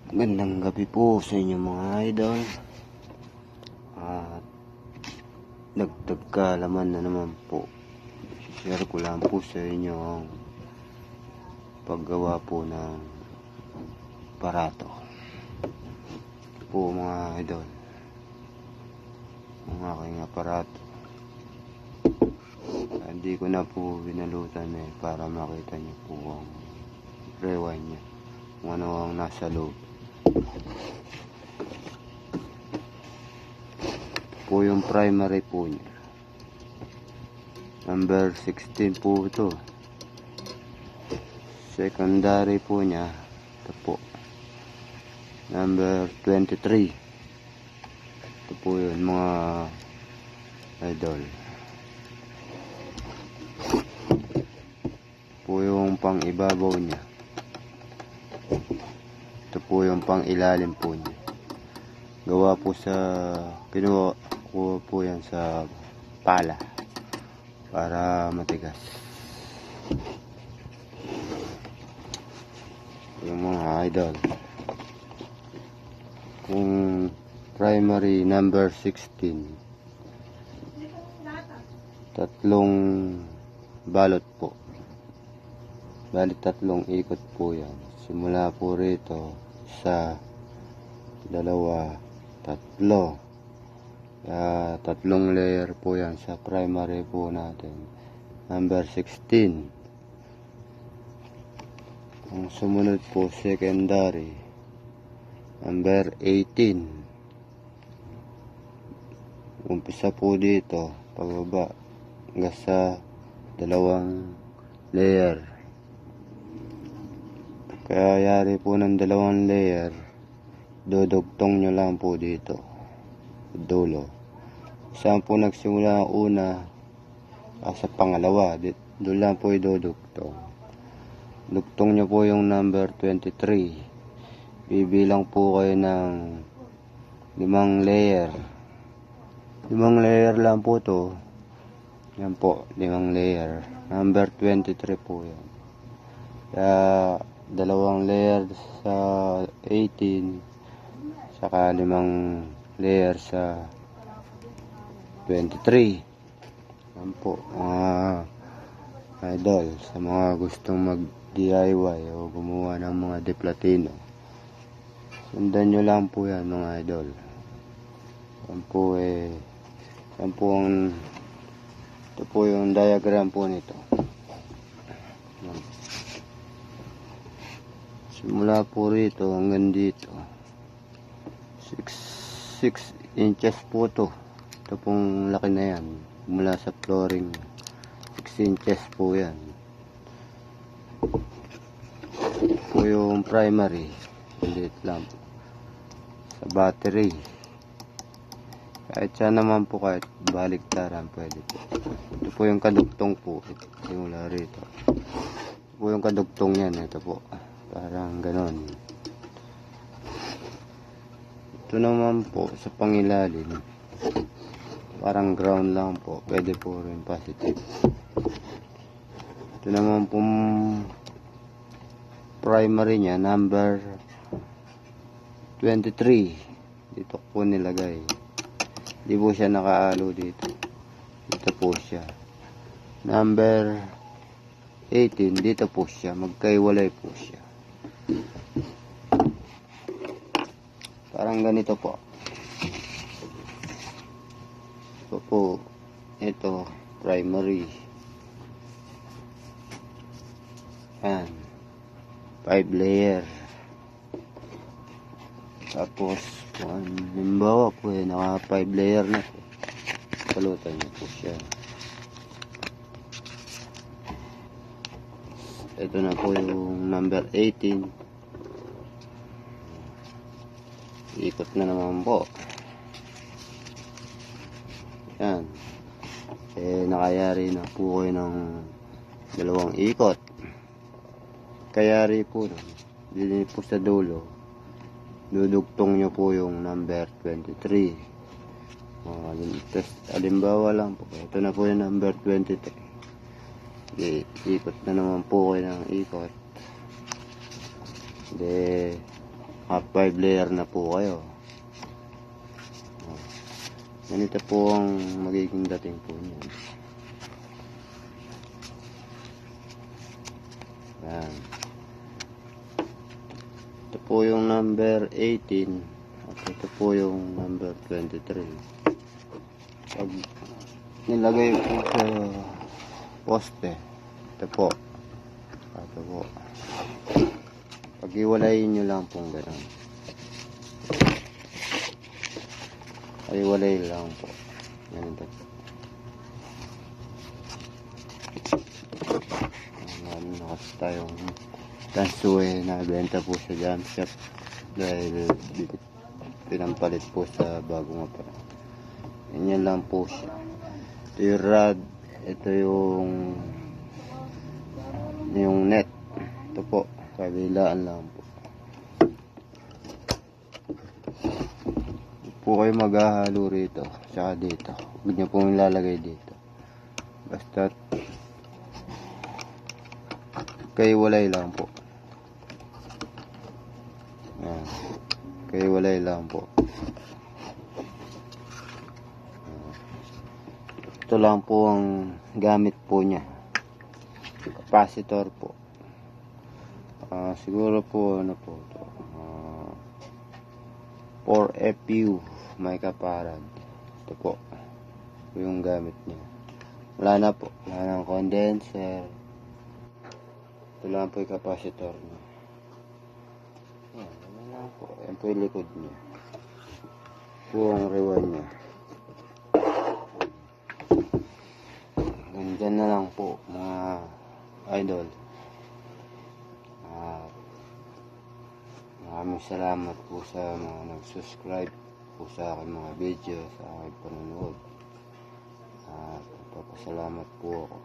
Gandang gabi po sa inyo mga idol. At dagdag kaalaman na naman po. Share ko lang po sa inyo ang paggawa po ng aparato. Ito po mga idol, ang aking aparato. Hindi ko na po binalutan para makita nyo po ang rewind nya, kung ano ang nasa loob. Po yung primary po niya, number 16 po ito. Secondary po niya, ito po, number 23. Ito po yun mga idol. Po yung pang ibabaw niya. Ito po yung pang ilalim po niya. Gawa po sa, kinuha ko po yan sa pala para matigas. Yung mga idol, kung primary number 16, tatlong balot po, bali tatlong ikot po yan. Simula po rito sa dalawa, tatlo, tatlong layer po yan sa primary po natin, number 16. Ang sumunod po secondary, number 18. Umpisa po dito pababa hanggang sa dalawang layer. Kaya yari po ng dalawang layer, dudugtong nyo lang po dito dulo. Saan po nagsimula ang una, sa pangalawa, doon lang po idudugtong. Dugtong nyo po yung number 23. Bibilang po kayo ng 5 layer. 5 layer lang po to. Yan po, 5 layer. Number 23 po yan. Kaya dalawang layer sa 18, saka 5 layer sa 23. Yan po mga idol, sa mga gustong mag DIY o gumawa ng mga deplatino, sundan nyo lang po yan mga idol. Yan po yan po ang, ito po yung diagram po nito. Yan. Simula po rito hanggang dito 6 inches po to. Ito pong laki na yan, mula sa flooring 6 inches po yan. Ito po yung primary, liit lang sa battery. Kahit siya naman po, kahit baliktaran pwede po. Ito po yung kadugtong po, simula rito. Ito po yung kadugtong yan, ito po, parang ganon. Ito naman po sa pangilalim, parang ground lang po, pwede po rin positive. Ito naman po primary niya, number 23. Dito po nilagay, di po siya nakaalo dito, dito po siya. Number 18, dito po siya, magkaiwalay po siya. Parang ganito po. Ito po, ito primary. Yan, 5 layer. Tapos halimbawa po naka 5 layer na po, palutan niyo po siya. Ito na po yung number 18. Ikot na naman po. Yan. Nakayari na po kayo ng 2 ikot. Kayari po din po sa dulo, dudugtong nyo po yung number 23. Halimbawa lang po, ito na po yung number 23. Ikot na naman po kayo ng ikot. half 5 layer na po kayo. Ganito po ang magiging dating po niyan. Yan. Ito po yung number 18 at ito po yung number 23. Pag nilagay po sa poste, ito po. Pag-iwalayin nyo lang pong gano'n. Ay-walay lang po. Ganito po. Nakas tayong tansue na benta po sa jump shop dahil pinampalit po sa bagong opera. Ganyan lang po siya. Ito yung rod. Ito yung net. Ito po. Kabilaan lang po. Po kayo maghahalo rito tsaka dito. Huwag nyo pong ilalagay dito. Basta kayo walay lang po. Yan. Kayo walay lang po. Ito lang po ang gamit po niya. Capacitor po. Siguro po ano po ito. 4FU mica farad. Ito po yung gamit niya. Wala na po. Wala nang condenser. Ito lang po yung capacitor niya. Yan. Wala lang po. Yan po yung likod niya. Po ang rewind niya. Ganyan na lang po mga idol. Maraming salamat po sa mga nag-subscribe po sa aking mga video, sa aking panonood. At papasalamat po ako.